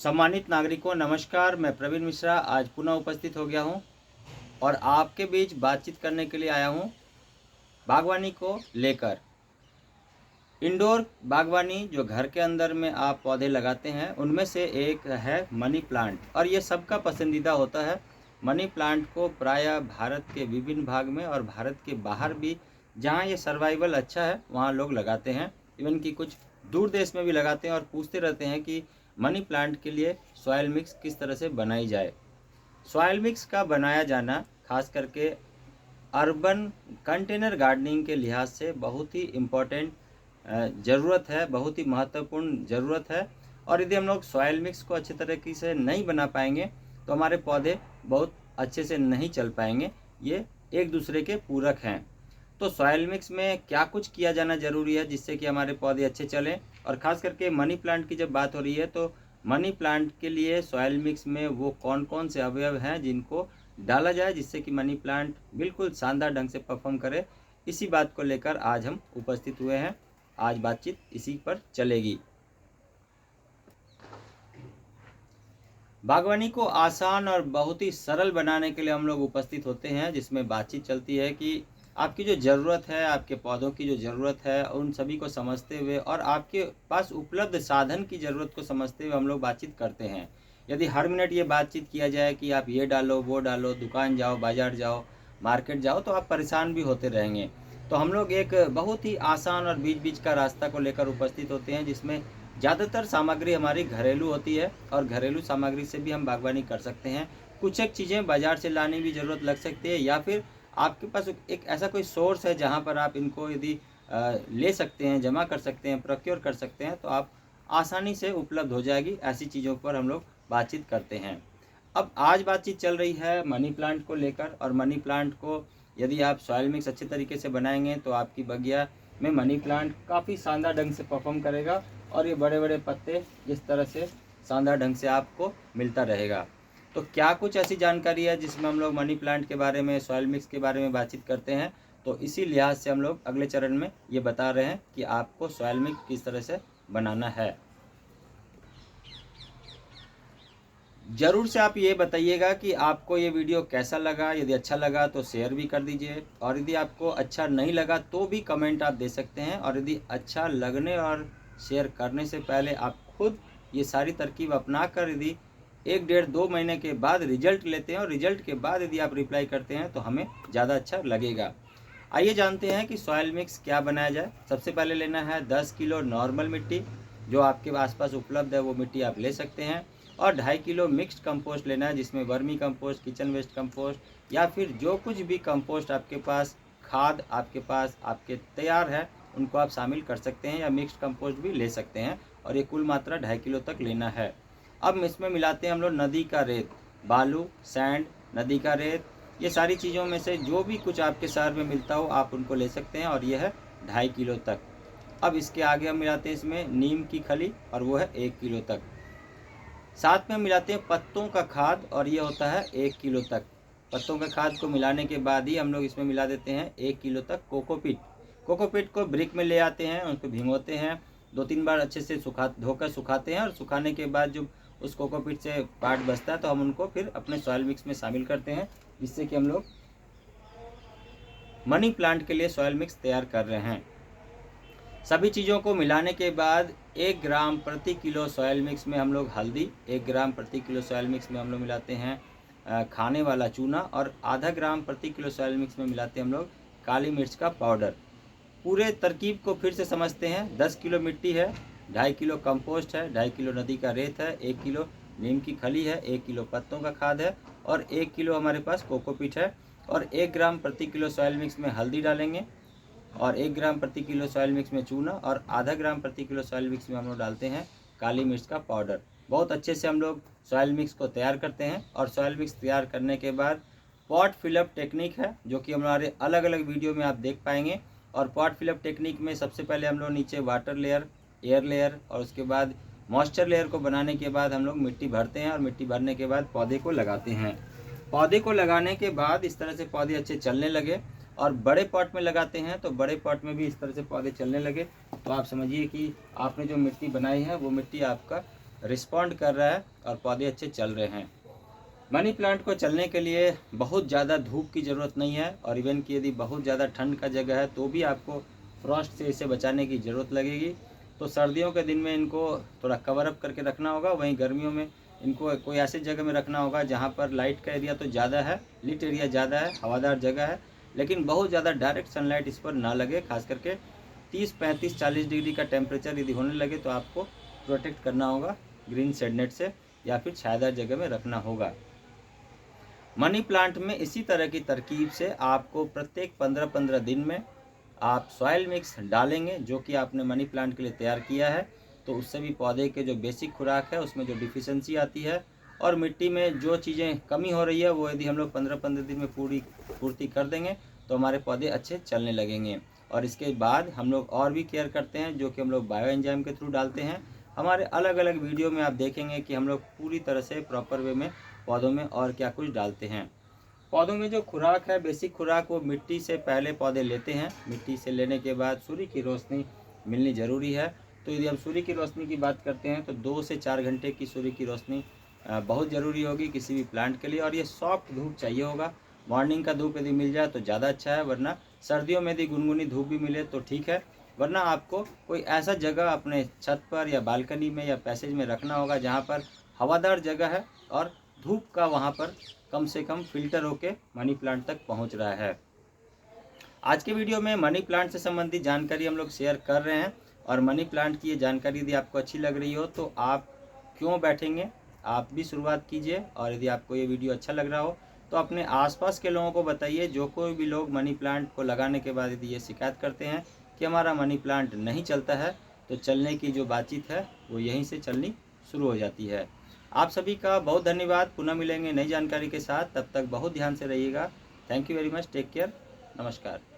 सम्मानित नागरिकों नमस्कार। मैं प्रवीण मिश्रा आज पुनः उपस्थित हो गया हूं और आपके बीच बातचीत करने के लिए आया हूं बागवानी को लेकर। इंडोर बागवानी जो घर के अंदर में आप पौधे लगाते हैं उनमें से एक है मनी प्लांट और ये सबका पसंदीदा होता है। मनी प्लांट को प्रायः भारत के विभिन्न भाग में और भारत के बाहर भी जहाँ ये सर्वाइवल अच्छा है वहाँ लोग लगाते हैं। इवन कि कुछ दूर देश में भी लगाते हैं और पूछते रहते हैं कि मनी प्लांट के लिए सॉइल मिक्स किस तरह से बनाई जाए। सॉइल मिक्स का बनाया जाना खास करके अर्बन कंटेनर गार्डनिंग के लिहाज से बहुत ही इम्पोर्टेंट ज़रूरत है, बहुत ही महत्वपूर्ण ज़रूरत है। और यदि हम लोग सॉइल मिक्स को अच्छे तरीके से नहीं बना पाएंगे तो हमारे पौधे बहुत अच्छे से नहीं चल पाएंगे। ये एक दूसरे के पूरक हैं। तो सॉइल मिक्स में क्या कुछ किया जाना ज़रूरी है जिससे कि हमारे पौधे अच्छे चलें। और ख़ास करके मनी प्लांट की जब बात हो रही है तो मनी प्लांट के लिए सॉइल मिक्स में वो कौन कौन से अवयव हैं जिनको डाला जाए जिससे कि मनी प्लांट बिल्कुल शानदार ढंग से परफॉर्म करे, इसी बात को लेकर आज हम उपस्थित हुए हैं। आज बातचीत इसी पर चलेगी। बागवानी को आसान और बहुत ही सरल बनाने के लिए हम लोग उपस्थित होते हैं, जिसमें बातचीत चलती है कि आपकी जो ज़रूरत है, आपके पौधों की जो ज़रूरत है, उन सभी को समझते हुए और आपके पास उपलब्ध साधन की ज़रूरत को समझते हुए हम लोग बातचीत करते हैं। यदि हर मिनट ये बातचीत किया जाए कि आप ये डालो, वो डालो, दुकान जाओ, बाज़ार जाओ, मार्केट जाओ, तो आप परेशान भी होते रहेंगे। तो हम लोग एक बहुत ही आसान और बीच बीच का रास्ता को लेकर उपस्थित होते हैं, जिसमें ज़्यादातर सामग्री हमारी घरेलू होती है और घरेलू सामग्री से भी हम बागवानी कर सकते हैं। कुछ एक चीज़ें बाज़ार से लाने की ज़रूरत लग सकती है या फिर आपके पास एक ऐसा कोई सोर्स है जहाँ पर आप इनको यदि ले सकते हैं, जमा कर सकते हैं, प्रोक्योर कर सकते हैं, तो आप आसानी से उपलब्ध हो जाएगी। ऐसी चीज़ों पर हम लोग बातचीत करते हैं। अब आज बातचीत चल रही है मनी प्लांट को लेकर और मनी प्लांट को यदि आप सॉइल मिक्स अच्छे तरीके से बनाएंगे तो आपकी बगिया में मनी प्लांट काफ़ी शानदार ढंग से परफॉर्म करेगा और ये बड़े बड़े पत्ते इस तरह से शानदार ढंग से आपको मिलता रहेगा। तो क्या कुछ ऐसी जानकारी है जिसमें हम लोग मनी प्लांट के बारे में, सॉइल मिक्स के बारे में बातचीत करते हैं, तो इसी लिहाज से हम लोग अगले चरण में ये बता रहे हैं कि आपको सॉइल मिक्स किस तरह से बनाना है। ज़रूर से आप ये बताइएगा कि आपको ये वीडियो कैसा लगा। यदि अच्छा लगा तो शेयर भी कर दीजिए और यदि आपको अच्छा नहीं लगा तो भी कमेंट आप दे सकते हैं। और यदि अच्छा लगने और शेयर करने से पहले आप खुद ये सारी तरकीब अपना कर यदि 1 डेढ़ 2 महीने के बाद रिजल्ट लेते हैं और रिजल्ट के बाद यदि आप रिप्लाई करते हैं तो हमें ज़्यादा अच्छा लगेगा। आइए जानते हैं कि सॉइल मिक्स क्या बनाया जाए। सबसे पहले लेना है 10 किलो नॉर्मल मिट्टी, जो आपके आसपास उपलब्ध है वो मिट्टी आप ले सकते हैं। और 2.5 किलो मिक्स्ड कंपोस्ट लेना है, जिसमें vermi compost, kitchen waste compost या फिर जो कुछ भी कंपोस्ट आपके पास, खाद आपके पास आपके तैयार है, उनको आप शामिल कर सकते हैं या मिक्स्ड कंपोस्ट भी ले सकते हैं। और ये कुल मात्रा 2.5 किलो तक लेना है। अब इसमें मिलाते हैं हम लोग नदी का रेत, बालू, सैंड, नदी का रेत, ये सारी चीज़ों में से जो भी कुछ आपके शहर में मिलता हो आप उनको ले सकते हैं और ये है 2.5 किलो तक। अब इसके आगे हम मिलाते हैं इसमें नीम की खली और वो है 1 किलो तक। साथ में हम मिलाते हैं पत्तों का खाद और ये होता है 1 किलो तक। पत्तों का खाद को मिलाने के बाद ही हम लोग इसमें मिला देते हैं 1 किलो तक कोकोपीट। कोकोपीट को ब्रिक में ले आते हैं, उसको भिगोते हैं, 2-3 बार अच्छे से धोकर सुखाते हैं और सुखाने के बाद जो उस कोकोपीट से पार्ट बचता है तो हम उनको फिर अपने सॉइल मिक्स में शामिल करते हैं, जिससे कि हम लोग मनी प्लांट के लिए सॉइल मिक्स तैयार कर रहे हैं। सभी चीज़ों को मिलाने के बाद 1 ग्राम प्रति किलो सॉइल मिक्स में हम लोग हल्दी, 1 ग्राम प्रति किलो सॉइल मिक्स में हम लोग मिलाते हैं खाने वाला चूना और आधा ग्राम प्रति किलो सॉइल मिक्स में मिलाते हैं हम लोग काली मिर्च का पाउडर। पूरे तरकीब को फिर से समझते हैं। 10 किलो मिट्टी है, 2.5 किलो कंपोस्ट है, 2.5 किलो नदी का रेत है, 1 किलो नीम की खली है, 1 किलो पत्तों का खाद है और 1 किलो हमारे पास कोकोपीट है। और 1 ग्राम प्रति किलो सॉइल मिक्स में हल्दी डालेंगे और 1 ग्राम प्रति किलो सॉइल मिक्स में चूना और आधा ग्राम प्रति किलो सॉइल मिक्स में हम लोग डालते हैं काली मिर्च का पाउडर। बहुत अच्छे से हम लोग सॉइल मिक्स को तैयार करते हैं। और सॉइल मिक्स तैयार करने के बाद पॉट फिलअप टेक्निक है, जो कि हमारे अलग अलग वीडियो में आप देख पाएंगे। और पॉट फिलअप टेक्निक में सबसे पहले हम लोग नीचे वाटर लेयर, एयर लेयर और उसके बाद मॉइस्चर लेयर को बनाने के बाद हम लोग मिट्टी भरते हैं और मिट्टी भरने के बाद पौधे को लगाते हैं। पौधे को लगाने के बाद इस तरह से पौधे अच्छे चलने लगे और बड़े पॉट में लगाते हैं तो बड़े पॉट में भी इस तरह से पौधे चलने लगे, तो आप समझिए कि आपने जो मिट्टी बनाई है वो मिट्टी आपका रिस्पॉन्ड कर रहा है और पौधे अच्छे चल रहे हैं। मनी प्लांट को चलने के लिए बहुत ज़्यादा धूप की ज़रूरत नहीं है, और इवन कि यदि बहुत ज़्यादा ठंड का जगह है तो भी आपको फ्रॉस्ट से इसे बचाने की ज़रूरत लगेगी। तो सर्दियों के दिन में इनको थोड़ा कवर अप करके रखना होगा, वहीं गर्मियों में इनको कोई ऐसे जगह में रखना होगा जहाँ पर लाइट का एरिया तो ज़्यादा है, लिट एरिया ज़्यादा है, हवादार जगह है, लेकिन बहुत ज़्यादा डायरेक्ट सनलाइट इस पर ना लगे। खास करके 30, 35, 40 डिग्री का टेम्परेचर यदि होने लगे तो आपको प्रोटेक्ट करना होगा ग्रीन शेड नेट से, या फिर छायादार जगह में रखना होगा। मनी प्लांट में इसी तरह की तरकीब से आपको प्रत्येक 15-15 दिन में आप सॉइल मिक्स डालेंगे, जो कि आपने मनी प्लांट के लिए तैयार किया है। तो उससे भी पौधे के जो बेसिक खुराक है उसमें जो डिफिशेंसी आती है और मिट्टी में जो चीज़ें कमी हो रही है वो यदि हम लोग 15-15 दिन में पूर्ति कर देंगे तो हमारे पौधे अच्छे चलने लगेंगे। और इसके बाद हम लोग और भी केयर करते हैं, जो कि हम लोग बायो एंजाइम के थ्रू डालते हैं। हमारे अलग अलग वीडियो में आप देखेंगे कि हम लोग पूरी तरह से प्रॉपर वे में पौधों में और क्या कुछ डालते हैं। पौधों में जो खुराक है, बेसिक खुराक, वो मिट्टी से पहले पौधे लेते हैं। मिट्टी से लेने के बाद सूर्य की रोशनी मिलनी ज़रूरी है। तो यदि हम सूर्य की रोशनी की बात करते हैं तो 2 से 4 घंटे की सूर्य की रोशनी बहुत ज़रूरी होगी किसी भी प्लांट के लिए। और ये सॉफ्ट धूप चाहिए होगा। मॉर्निंग का धूप यदि मिल जाए तो ज़्यादा अच्छा है, वरना सर्दियों में यदि गुनगुनी धूप भी मिले तो ठीक है, वरना आपको कोई ऐसा जगह अपने छत पर या बालकनी में या पैसेज में रखना होगा जहाँ पर हवादार जगह है और धूप का वहाँ पर कम से कम फिल्टर होके मनी प्लांट तक पहुँच रहा है। आज के वीडियो में मनी प्लांट से संबंधित जानकारी हम लोग शेयर कर रहे हैं, और मनी प्लांट की ये जानकारी यदि आपको अच्छी लग रही हो तो आप क्यों बैठेंगे, आप भी शुरुआत कीजिए। और यदि आपको ये वीडियो अच्छा लग रहा हो तो अपने आसपास के लोगों को बताइए। जो कोई भी लोग मनी प्लांट को लगाने के बाद यदि ये शिकायत करते हैं कि हमारा मनी प्लांट नहीं चलता है, तो चलने की जो बातचीत है वो यहीं से चलनी शुरू हो जाती है। आप सभी का बहुत धन्यवाद। पुनः मिलेंगे नई जानकारी के साथ, तब तक बहुत ध्यान से रहिएगा। Thank you very much. Take care. नमस्कार।